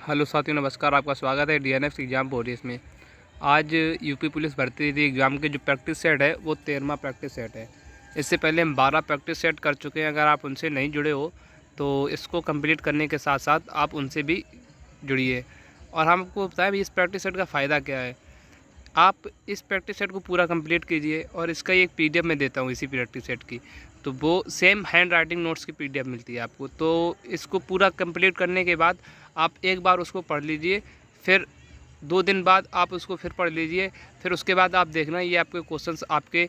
Hello साथियों, नमस्कार। आपका स्वागत है डीएनएफ एग्ज़ाम बोरियस में। आज यूपी पुलिस भर्ती थी एग्ज़ाम के जो प्रैक्टिस सेट है वो 13वां प्रैक्टिस सेट है। इससे पहले हम 12 प्रैक्टिस सेट कर चुके हैं। अगर आप उनसे नहीं जुड़े हो तो इसको कंप्लीट करने के साथ साथ आप उनसे भी जुड़िए। और हम आपको बताएं भी इस प्रैक्टिस सेट का फ़ायदा क्या है। आप इस प्रैक्टिस सेट को पूरा कंप्लीट कीजिए और इसका एक पीडीएफ मैं देता हूँ इसी प्रैक्टिस सेट की, तो वो सेम हैंड राइटिंग नोट्स की पीडीएफ मिलती है आपको। तो इसको पूरा कंप्लीट करने के बाद आप एक बार उसको पढ़ लीजिए, फिर 2 दिन बाद आप उसको फिर पढ़ लीजिए, फिर उसके बाद आप देखना ये आपके क्वेश्चंस आपके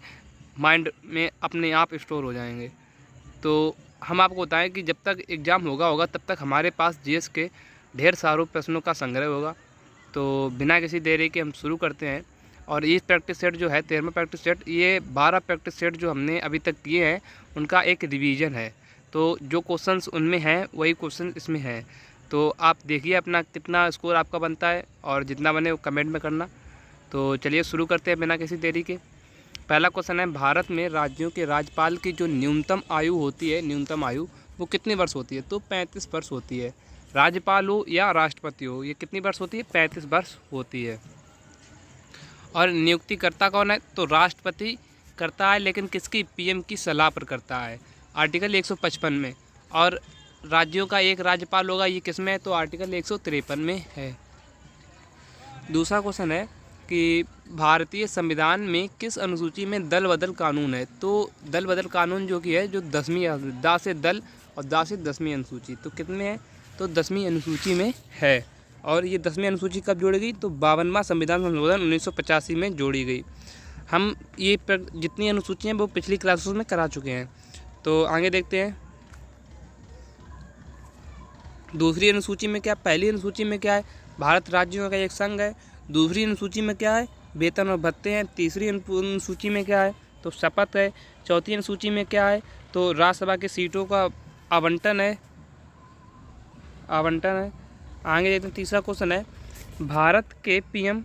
माइंड में अपने आप स्टोर हो जाएंगे। तो हम आपको बताएं कि जब तक एग्ज़ाम होगा तब तक हमारे पास जीएस के ढेर सारों प्रश्नों का संग्रह होगा। तो बिना किसी देरी के हम शुरू करते हैं। और ये प्रैक्टिस सेट जो है 13वां प्रैक्टिस सेट, ये 12 प्रैक्टिस सेट जो हमने अभी तक किए हैं उनका एक रिवीजन है। तो जो क्वेश्चंस उनमें हैं वही क्वेश्चन इसमें हैं। तो आप देखिए अपना कितना स्कोर आपका बनता है और जितना बने वो कमेंट में करना। तो चलिए शुरू करते हैं बिना किसी देरी के। पहला क्वेश्चन है, भारत में राज्यों के राज्यपाल की जो न्यूनतम आयु होती है, न्यूनतम आयु वो कितनी वर्ष होती है? तो 35 वर्ष होती है। राज्यपाल हो या राष्ट्रपति हो, ये कितनी वर्ष होती है? 35 वर्ष होती है। और नियुक्तिकर्ता कौन है? तो राष्ट्रपति करता है, लेकिन किसकी? पीएम की सलाह पर करता है, आर्टिकल 155 में। और राज्यों का एक राज्यपाल होगा, ये किस में है? तो आर्टिकल 153 में है। दूसरा क्वेश्चन है कि भारतीय संविधान में किस अनुसूची में दल बदल कानून है? तो दल बदल कानून जो कि है जो 10वीं दा से दल और दा से 10वीं अनुसूची, तो कितने है? तो 10वीं अनुसूची में है। और ये 10वीं अनुसूची कब जोड़ी गई? तो 52वां संविधान संशोधन 1985 में जोड़ी गई। हम ये जितनी अनुसूचियाँ हैं वो पिछली क्लासों में करा चुके हैं। तो आगे देखते हैं दूसरी अनुसूची में क्या। पहली अनुसूची में क्या है? भारत राज्यों का एक संघ है। दूसरी अनुसूची में क्या है? वेतन और भत्ते हैं। तीसरी अनुसूची में क्या है? तो शपथ है। चौथी अनुसूची में क्या है? तो राज्यसभा की सीटों का आवंटन है। आगे देखते हैं तीसरा क्वेश्चन है, भारत के पीएम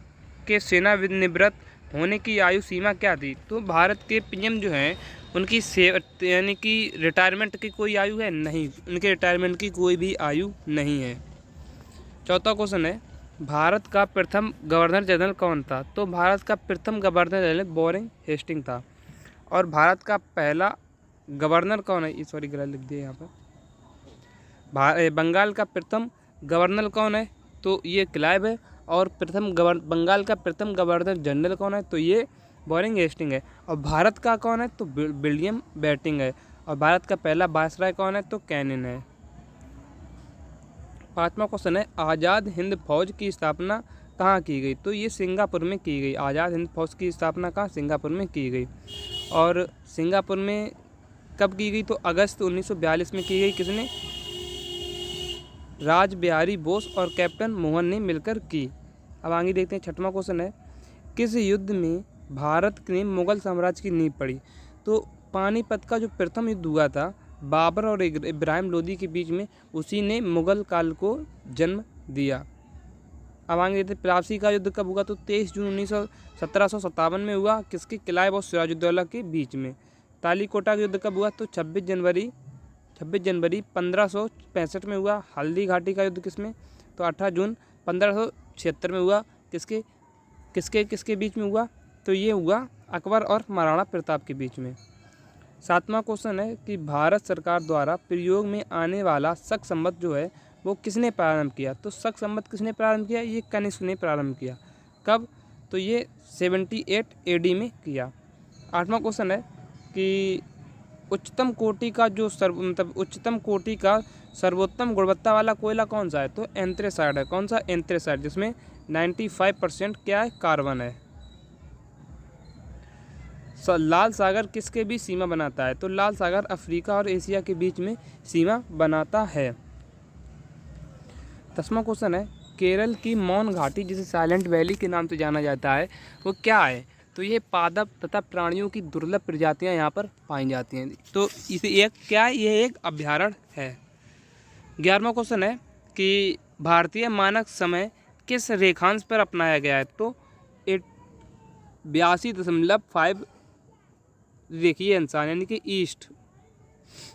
के सेवानिवृत्त होने की आयु सीमा क्या थी? तो भारत के पीएम जो हैं उनकी यानी कि रिटायरमेंट की कोई आयु है? नहीं, उनके रिटायरमेंट की कोई भी आयु नहीं है। चौथा क्वेश्चन है, भारत का प्रथम गवर्नर जनरल कौन था? तो भारत का प्रथम गवर्नर जनरल वॉरेन हेस्टिंग था। और भारत का पहला गवर्नर कौन है? सॉरी गलत लिख दिया यहाँ पर। बंगाल का प्रथम गवर्नर कौन है? तो ये क्लाइव है। और बंगाल का प्रथम गवर्नर जनरल कौन है? तो ये वॉरेन हेस्टिंग है। और भारत का कौन है? तो विलियम बेंटिंक है। और भारत का पहला वायसराय कौन है? तो कैनिन है। पांचवा क्वेश्चन है, आज़ाद हिंद फौज की स्थापना कहाँ की गई? तो ये सिंगापुर में की गई। आज़ाद हिंद फौज की स्थापना कहाँ? सिंगापुर में की गई। और सिंगापुर में कब की गई? तो अगस्त 1942 में की गई। किसने? राज बिहारी बोस और कैप्टन मोहन ने मिलकर की। अब आगे देखते हैं छठवां क्वेश्चन है, किस युद्ध में भारत ने मुगल साम्राज्य की नींव पड़ी? तो पानीपत का जो प्रथम युद्ध हुआ था बाबर और इब्राहिम लोदी के बीच में, उसी ने मुगल काल को जन्म दिया। अब आगे देखते हैं प्लासी का युद्ध कब हुआ? तो 23 जून 1757 में हुआ। किसके? क्लाइव और सिराजुद्दौला के बीच में। तालीकोटा का युद्ध कब हुआ? तो 26 जनवरी 1565 में हुआ। हल्दी घाटी का युद्ध किसमें? तो 18 जून 1576 में हुआ। किसके बीच में हुआ? तो ये हुआ अकबर और महाराणा प्रताप के बीच में। सातवां क्वेश्चन है कि भारत सरकार द्वारा प्रयोग में आने वाला शक संवत जो है वो किसने प्रारंभ किया? तो शक संवत किसने प्रारंभ किया? ये कनिष्क ने प्रारंभ किया। कब? तो ये 78 AD में किया। आठवां क्वेश्चन है कि उच्चतम कोटि का उच्चतम कोटि का सर्वोत्तम गुणवत्ता वाला कोयला कौन सा है? तो एंथ्रेसाइड है। कौन सा? एंथ्रेसाइड, जिसमें 95% क्या है? कार्बन है। लाल सागर किसके बीच सीमा बनाता है? तो लाल सागर अफ्रीका और एशिया के बीच में सीमा बनाता है। 10वां क्वेश्चन है, केरल की मौन घाटी जिसे साइलेंट वैली के नाम से जाना जाता है वो क्या है? तो ये पादप तथा प्राणियों की दुर्लभ प्रजातियां यहाँ पर पाई जाती हैं। तो इसे एक क्या है? ये एक अभ्यारण्य है। 11वां क्वेश्चन है कि भारतीय मानक समय किस रेखांश पर अपनाया गया है? तो 82.5 रेखीय अंशान यानी कि ईस्ट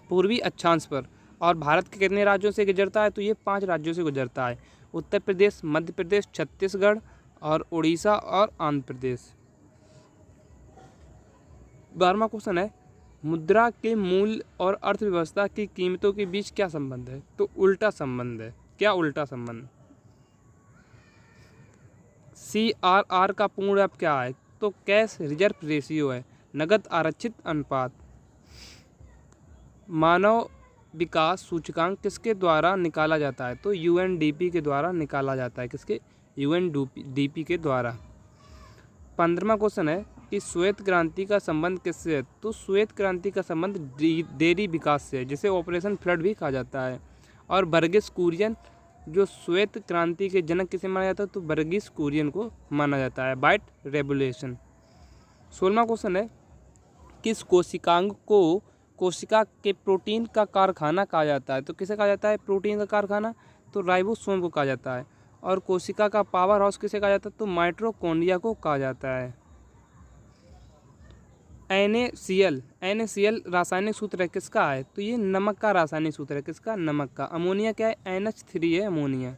पूर्वी अक्षांश पर। और भारत के कितने राज्यों से गुजरता है? तो ये 5 राज्यों से गुजरता है। उत्तर प्रदेश, मध्य प्रदेश, छत्तीसगढ़ और उड़ीसा और आंध्र प्रदेश। 12वां क्वेश्चन है, मुद्रा के मूल्य और अर्थव्यवस्था की कीमतों के बीच क्या संबंध है? तो उल्टा संबंध है। क्या उल्टा संबंध? CRR का पूर्ण अर्थ क्या है? तो कैश रिजर्व रेशियो है, नगद आरक्षित अनुपात। मानव विकास सूचकांक किसके द्वारा निकाला जाता है? तो UNDP के द्वारा निकाला जाता है। किसके? UNDP के द्वारा। 15वां क्वेश्चन है कि श्वेत क्रांति का संबंध किससे है? तो श्वेत क्रांति का संबंध डेयरी विकास से है, जिसे ऑपरेशन फ्लड भी कहा जाता है। और वर्गीस कुरियन, जो श्वेत क्रांति के जनक किसे माना जाता है? तो वर्गीस कुरियन को माना जाता है। White revolution. 16वां क्वेश्चन है, किस कोशिकांग को कोशिका के प्रोटीन का कारखाना कहा जाता है? तो किसे कहा जाता है प्रोटीन का कारखाना? तो राइबोसोम को कहा जाता है। और कोशिका का पावर हाउस किसे कहा जाता है? तो माइटोकॉन्ड्रिया को कहा जाता है। NaCl रासायनिक सूत्र है किसका है? तो ये नमक का रासायनिक सूत्र है। किसका? नमक का। अमोनिया क्या है? NH3 है अमोनिया।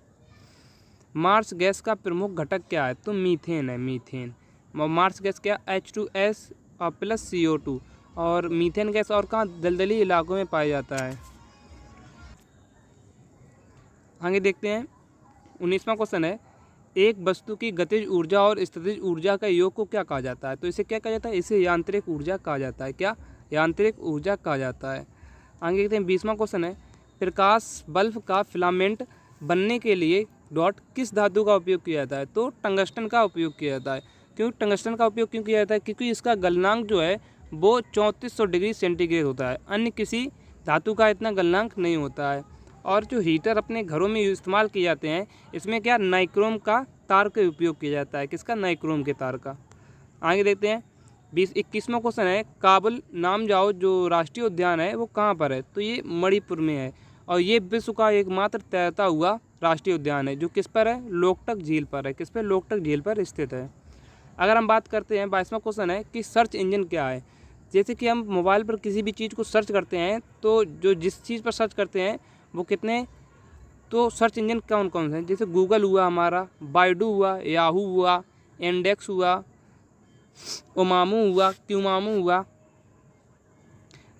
मार्स गैस का प्रमुख घटक क्या है? तो मीथेन है, मीथेन। मार्स गैस क्या? H2S plus CO2। और मीथेन गैस और कहाँ? दलदली इलाकों में पाया जाता है। आगे देखते हैं। 19वां क्वेश्चन है, एक वस्तु की गतिज ऊर्जा और स्थितिज ऊर्जा का योग को क्या कहा जाता है? तो इसे क्या कहा जाता है? इसे यांत्रिक ऊर्जा कहा जाता है। क्या? यांत्रिक ऊर्जा कहा जाता है। आगे देखते हैं। 20वां क्वेश्चन है, प्रकाश बल्ब का फिलामेंट बनने के लिए किस धातु का उपयोग किया जाता है? तो टंगस्टन का उपयोग किया जाता है। क्यों टंगस्टन का उपयोग क्यों किया जाता है? क्योंकि इसका गलनांक जो है वो 3400 डिग्री सेंटीग्रेड होता है। अन्य किसी धातु का इतना गलनांक नहीं होता है। और जो हीटर अपने घरों में इस्तेमाल किए जाते हैं, इसमें क्या? नाइक्रोम का तार का उपयोग किया जाता है। किसका? नाइक्रोम के तार का। आगे देखते हैं। 21वां क्वेश्चन है, काबुल नामजाओ जो राष्ट्रीय उद्यान है वो कहाँ पर है? तो ये मणिपुर में है। और ये विश्व का एकमात्र तैरता हुआ राष्ट्रीय उद्यान है, जो किस पर है? लोकटक झील पर है। किस पर? लोकटक झील पर स्थित है। अगर हम बात करते हैं, 22वां क्वेश्चन है कि सर्च इंजन क्या है? जैसे कि हम मोबाइल पर किसी भी चीज़ को सर्च करते हैं, तो जो जिस चीज़ पर सर्च करते हैं वो कितने, तो सर्च इंजन कौन कौन से हैं? जैसे गूगल हुआ हमारा, बाइडू हुआ, याहू हुआ, इंडेक्स हुआ, ओमामू हुआ, क्यूमामू हुआ,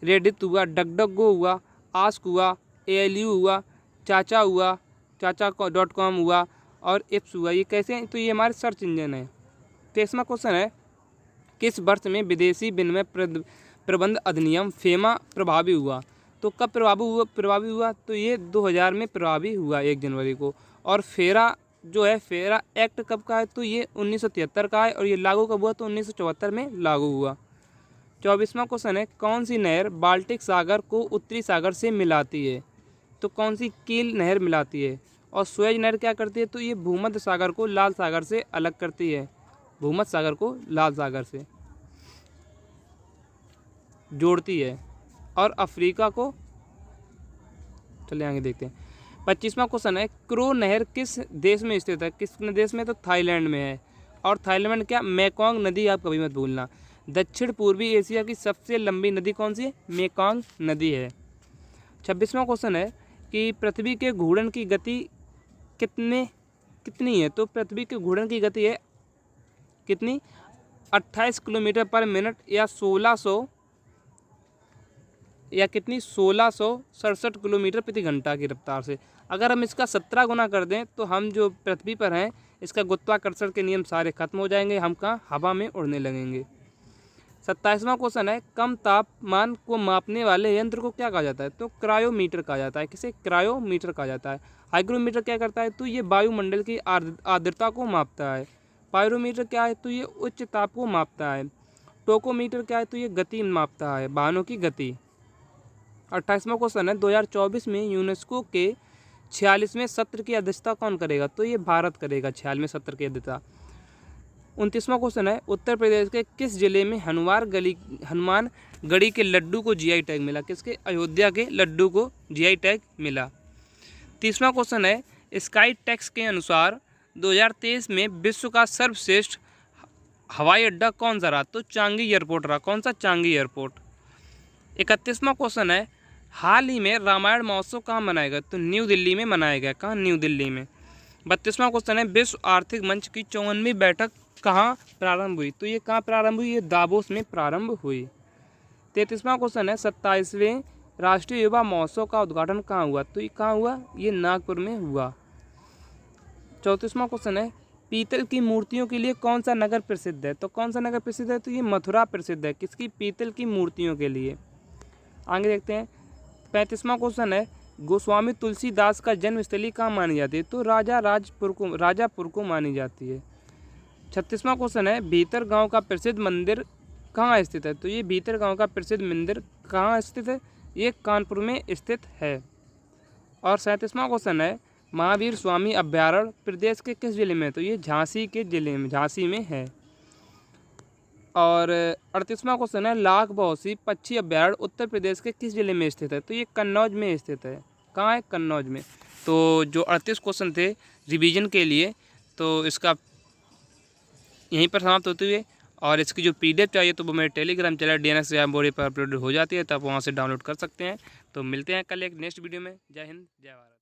रेडिट हुआ, डकडगो हुआ, आस्क हुआ, ALU हुआ, चाचा.com हुआ और एप्स हुआ। ये कैसे हैं? तो ये हमारे सर्च इंजन है। 23वां क्वेश्चन है, किस वर्ष में विदेशी विनिमय प्रबंध अधिनियम FEMA प्रभावी हुआ? तो कब प्रभावी हुआ? तो ये 2000 में प्रभावी हुआ, 1 जनवरी को। और फेरा जो है, फेरा एक्ट कब का है? तो ये 1973 का है। और ये लागू कब हुआ? तो 1974 में लागू हुआ। 24वां क्वेश्चन है, कौन सी नहर बाल्टिक सागर को उत्तरी सागर से मिलाती है? तो कौन सी? कील नहर मिलाती है। और स्वेज नहर क्या करती है? तो ये भूमध्य सागर को लाल सागर से अलग करती है। भूमध्य सागर को लाल सागर से जोड़ती है। और अफ्रीका को, चलिए आगे देखते हैं। 25वां क्वेश्चन है, क्रो नहर किस देश में स्थित है? किस देश में? तो थाईलैंड में है। और थाईलैंड में क्या? मेकोंग नदी, आप कभी मत भूलना। दक्षिण पूर्वी एशिया की सबसे लंबी नदी कौन सी है? मेकोंग नदी है। 26वां क्वेश्चन है कि पृथ्वी के घूर्णन की गति कितनी है? तो पृथ्वी के घूर्णन की गति है कितनी? 28 किलोमीटर पर मिनट या 1667 किलोमीटर प्रति घंटा की रफ्तार से। अगर हम इसका 17 गुना कर दें तो हम जो पृथ्वी पर हैं, इसका गुरुत्वाकर्षण के नियम सारे खत्म हो जाएंगे। हम कहाँ? हवा में उड़ने लगेंगे। 27वां क्वेश्चन है, कम तापमान को मापने वाले यंत्र को क्या कहा जाता है? तो क्रायोमीटर कहा जाता है। किसे? क्रायोमीटर कहा जाता है। हाइग्रोमीटर क्या करता है? तो ये वायुमंडल की आर्द्रता को मापता है। पायरोमीटर क्या है? तो ये उच्च ताप को मापता है। टोकोमीटर क्या है? तो ये गति मापता है, वाहनों की गति। 28वां क्वेश्चन है, 2024 में यूनेस्को के 46वें सत्र की अध्यक्षता कौन करेगा? तो ये भारत करेगा 46वें सत्र की अध्यक्षता। 29वां क्वेश्चन है, उत्तर प्रदेश के किस जिले में हनुमान गढ़ी के लड्डू को GI टैग मिला? किसके? अयोध्या के लड्डू को GI टैग मिला। 30वां क्वेश्चन है, स्काई टैक्स के अनुसार 2023 में विश्व का सर्वश्रेष्ठ हवाई अड्डा कौन सा रहा? तो चांगी एयरपोर्ट रहा। कौन सा? Changi airport. 31वां क्वेश्चन है, हाल ही में रामायण महोत्सव कहाँ मनाया गया? तो न्यू दिल्ली में मनाया गया। कहाँ? न्यू दिल्ली में। 32वां क्वेश्चन है, विश्व आर्थिक मंच की 54वीं बैठक कहाँ प्रारंभ हुई? तो ये कहाँ प्रारंभ हुई? ये दावोस में प्रारंभ हुई। 33वां क्वेश्चन है, 27वें राष्ट्रीय युवा महोत्सव का उद्घाटन कहाँ हुआ? तो ये कहाँ हुआ? ये नागपुर में हुआ। 34वां क्वेश्चन है, पीतल की मूर्तियों के लिए कौन सा नगर प्रसिद्ध है? तो कौन सा नगर प्रसिद्ध है? तो ये मथुरा प्रसिद्ध है। किसकी? पीतल की मूर्तियों के लिए। आगे देखते हैं। 35वां क्वेश्चन है, गोस्वामी तुलसीदास का जन्मस्थली कहाँ मानी जाती है? तो राजापुर को मानी जाती है। 36वां क्वेश्चन है, भीतर गांव का प्रसिद्ध मंदिर कहाँ स्थित है? तो ये भीतर गांव का प्रसिद्ध मंदिर कहाँ स्थित है? ये कानपुर में स्थित है। और 37वां क्वेश्चन है, महावीर स्वामी अभ्यारण्य प्रदेश के किस जिले में है? तो ये झांसी के जिले में, झांसी में है। और 38वां क्वेश्चन है, लाख बहोसी पक्षी अभ्यारण्य उत्तर प्रदेश के किस जिले में स्थित है? तो ये कन्नौज में स्थित है। कहाँ है? कन्नौज में। तो जो 38 क्वेश्चन थे रिवीजन के लिए, तो इसका यहीं पर समाप्त होते हुए, और इसकी जो PDF चाहिए तो वो मेरे Telegram channel DNS exam board पर अपलोड हो जाती है, तो आप वहाँ से डाउनलोड कर सकते हैं। तो मिलते हैं कल एक नेक्स्ट वीडियो में। जय हिंद, जय भारत।